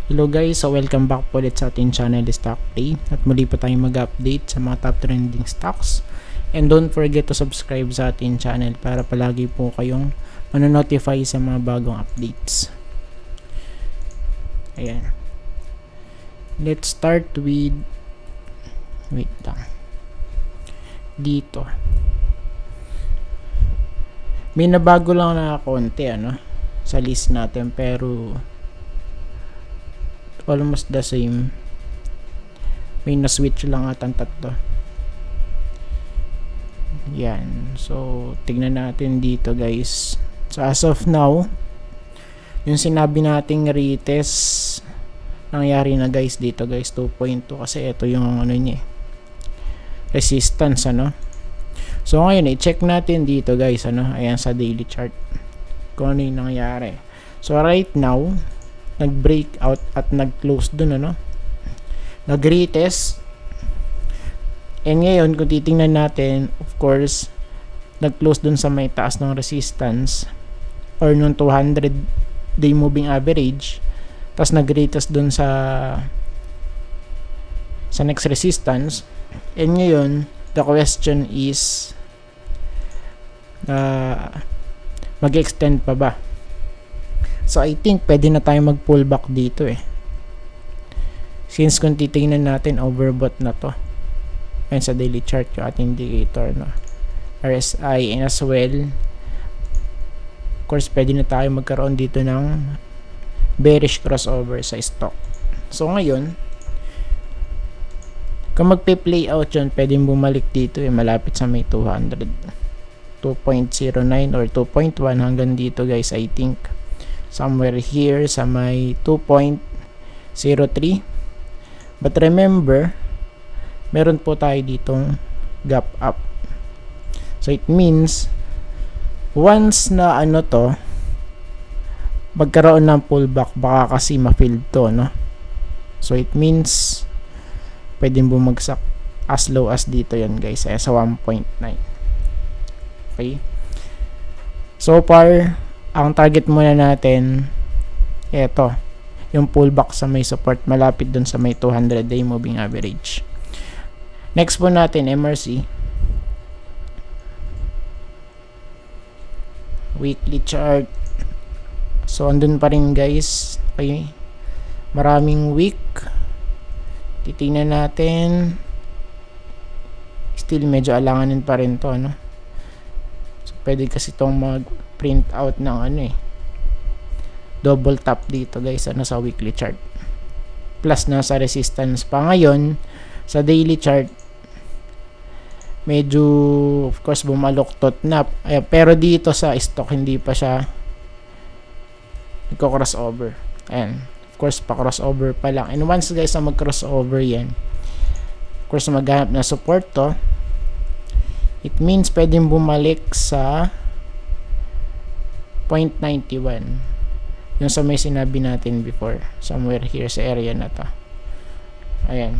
Hello guys, so welcome back po ulit sa ating channel Stock Play at muli po tayong mag-update sa mga top trending stocks, and don't forget to subscribe sa ating channel para palagi po kayong manonotify sa mga bagong updates. Ayan, let's start with dito may nabago lang na konti sa list natin, pero almost the same. May na-switch lang atang tatlo. Yan. So, tignan natin dito guys. So, as of now, yung sinabi nating retest, nangyari na guys dito guys, 2.2. Kasi ito yung niya, resistance So, ngayon, i-check natin dito guys, ayan sa daily chart. Kung ano yung nangyari. So, right now, nag-break out at nag-close dun, nag-retest, and ngayon kung titingnan natin, of course, nag-close dun sa may taas ng resistance or nung 200 day moving average, tas nag-retest dun sa next resistance, and ngayon the question is mag-extend pa ba? So, I think pwede na tayo mag-pull back dito since kung titingnan natin, overbought na to. Ayan sa daily chart yung ating indicator, RSI, and as well, of course, pwede na tayo magkaroon dito ng bearish crossover sa stock. So, ngayon, kung magpe-play out yun, pwedeng bumalik dito malapit sa may 200. 2.09 or 2.1 hanggang dito guys, I think. Somewhere here sa may 2.03. But remember, meron po tayo ditong gap up. So it means once na magkaroon ng pullback, baka kasi ma-fill to, So it means pwedeng bumagsak as low as dito yan guys, sa 1.9. Okay, so far ang target muna natin, eto, yung pullback sa may support malapit dun sa may 200 day moving average. Next po natin, MRC. Weekly chart. So, andun pa rin guys. Okay, maraming week. Titingnan natin. Still medyo alanganin pa rin to, So, pwede kasi itong print out ng double tap dito guys, sa weekly chart, plus nasa resistance pa. Ngayon sa daily chart, medyo of course bumaluktot na, pero dito sa stock hindi pa siya nagko-crossover. Ayan, of course pa crossover pa lang, and once guys na mag-crossover yan, of course maghanap na support to, it means pwedeng bumalik sa 0.91, yung sa may sinabi natin before, somewhere here sa area na to. Ayan.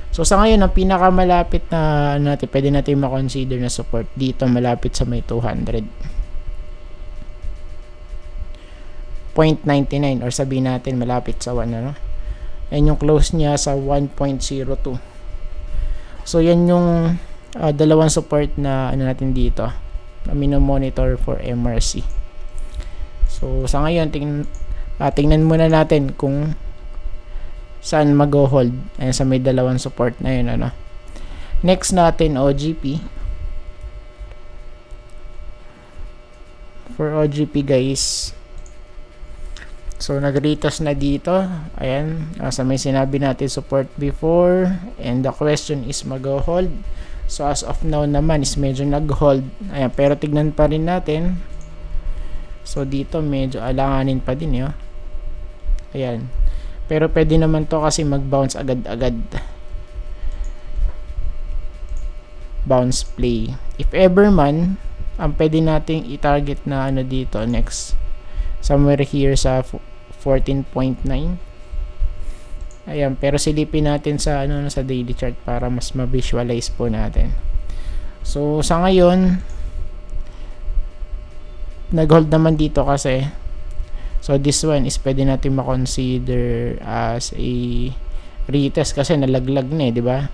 So sa ngayon, ang pinakamalapit na pwede natin makonsider na support dito, malapit sa may 200. 0.99 or sabihin natin malapit sa 1, and yung close niya sa 1.02. So yan yung dalawang support na natin dito na mino-monitor for MRC. So, sa ngayon, tingnan muna natin kung saan mag-hold. Ayan, sa may dalawang support na yun, Next natin, OGP. For OGP, guys. So, nag-retest na dito. Ayan, sa may sinabi natin support before. And the question is mag-hold. So, as of now naman, is medyo nag-hold. Ayan, pero tignan pa rin natin. So, dito medyo alanganin pa din, Ayan. Pero pwede naman to kasi mag-bounce agad-agad. Bounce play. If ever man, ang pwede nating i-target na dito next. Somewhere here sa 14.9. Ayan. Pero silipin natin sa, sa daily chart para mas ma-visualize po natin. So, sa ngayon, nag-hold naman dito kasi So this one is pwede natin ma-consider as a retest kasi nalaglag na di ba?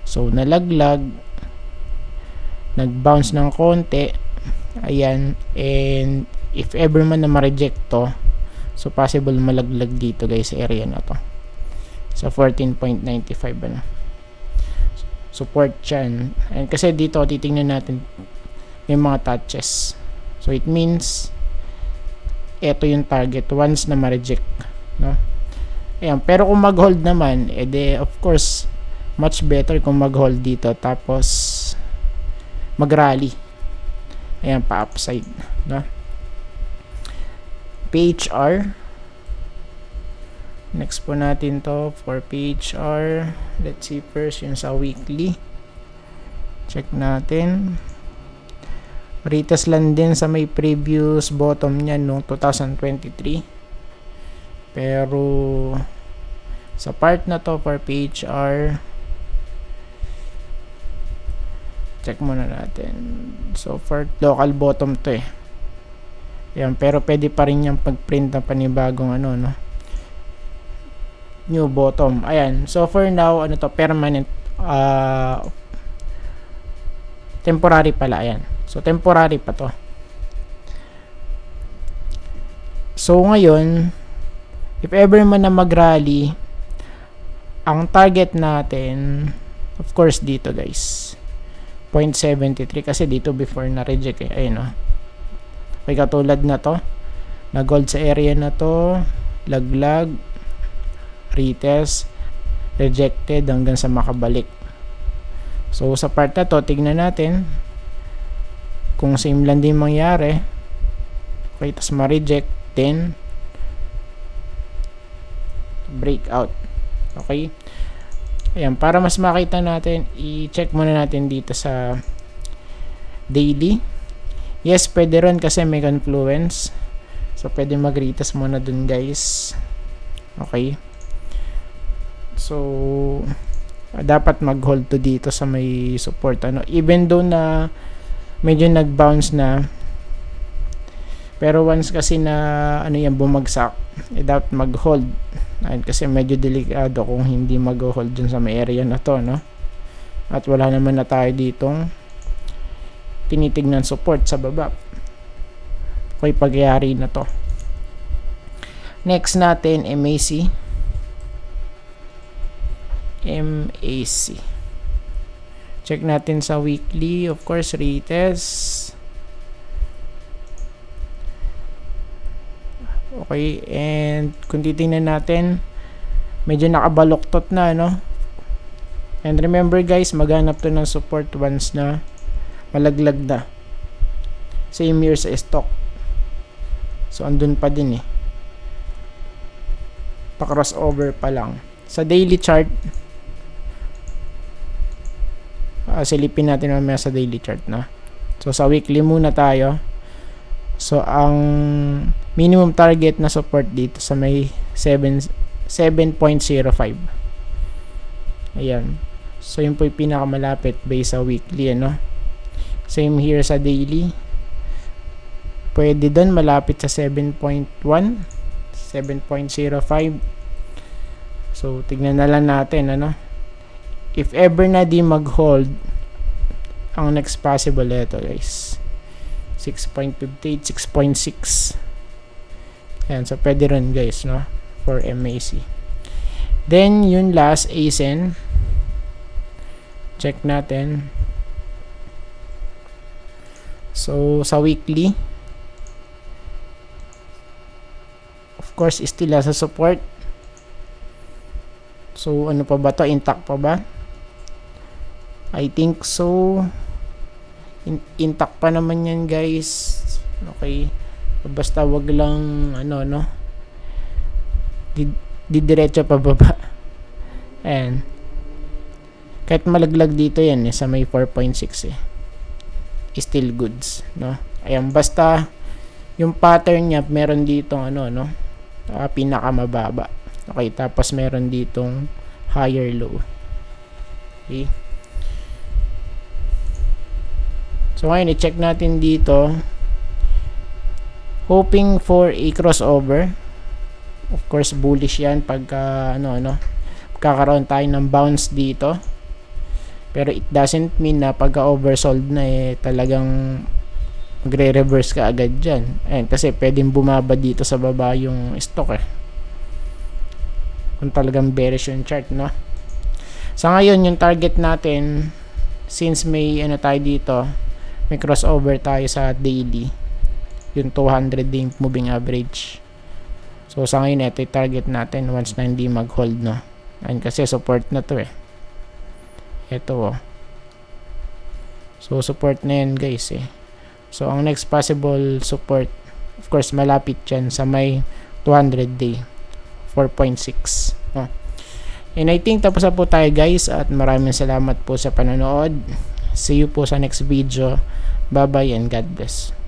So nalaglag, nag-bounce ng konti, ayan, and if ever man na ma-reject to, so possible malaglag dito guys sa area na to. Sa 14.95 ano. Support yan. And kasi dito titingnan natin may mga touches. So it means ito yung target once na ma-reject, no? Ayan, pero kung mag-hold naman, edi of course much better kung mag-hold dito tapos mag-rally. Ayan, pa-upside, no? PHR. Next po natin to for PHR. Let's see first yung sa weekly. Check natin. Retest lang din sa may previous bottom niya noong 2023. Pero sa part na to for PHR, check muna natin. So for local bottom to eh. Yan, pero pwede pa rin yung pag-print ng panibagong ano, no? New bottom. Ayan. So for now, ano to, permanent, temporary pala. Ayan. So temporary pa to. So ngayon, if ever man na mag-rally, ang target natin, of course dito guys, 0.73 kasi dito before na reject eh. Ayun, no? Okay, katulad na to, nag-hold sa area na to, laglag, retest, rejected hanggang sa makabalik. So sa part na to, tignan natin kung same lang din mangyari. Okay, tas ma-reject, then breakout. Okay, ayan, para mas makita natin, i-check muna natin dito sa daily. Yes, pwede rin kasi may confluence. So, pwede mag-retest muna dun guys. Okay. So, dapat mag-hold to dito sa may support. Ano? Even though na medyo nag-bounce na. Pero once kasi na ano yan, bumagsak, dapat mag-hold. Kasi medyo delikado kung hindi mag-hold dun sa may area na to. No? At wala naman na tayo ditong tinitignan support sa baba. Okay, pagyari na to. Next natin, MAC. MAC. Check natin sa weekly. Of course, retest. Okay, and kung titingnan natin, medyo nakabaluktot na, no? And remember guys, maghanap to ng support once na malaglag na. Same here sa stock. So andun pa din eh. Pa crossover pa lang. Sa daily chart, silipin natin mamaya sa daily chart na. So sa weekly muna tayo. So ang minimum target na support dito sa may 7.05. Ayan. So yun po yung pinakamalapit based sa weekly, ano. Same here sa daily. Pwede doon malapit sa 7.1, 7.05. So tignan na lang natin, ano. If ever na di mag-hold, ang next possible ito guys, 6.58, 6.6. Ayan, so pwede rin guys, no, for MAC. Then yung last, ASEN. Check natin. So sa weekly, of course still sa support. So ano pa ba to, intact pa ba? I think so. Intact pa naman yan guys. Okay, basta wag lang ano, no, diretso pa baba. And kahit malaglag dito yan eh, sa may 4.6 eh, still goods, no. Ayan, basta yung pattern niya meron ditong ano, no, pinakamababa. Okay, tapos meron ditong higher low. Okay, so ngayon i-check natin dito hoping for a crossover. Of course, bullish yan pagka kakaroon tayo ng bounce dito. Pero it doesn't mean na pagka oversold na talagang magre-reverse ka agad dyan. Ayan, kasi pwedeng bumaba dito sa baba yung stock kung talagang bearish yung chart, no? Sa ngayon, yung target natin, since may tayo dito, may crossover tayo sa daily, yung 200 day moving average. So sa ngayon, ito yung target natin once na hindi mag-hold, no? Ayan, kasi support na to ito so support na yan guys so ang next possible support, of course, malapit yan sa may 200 day 4.6. And I think tapos na po tayo guys, at maraming salamat po sa panonood. See you po sa next video. Bye bye and God bless.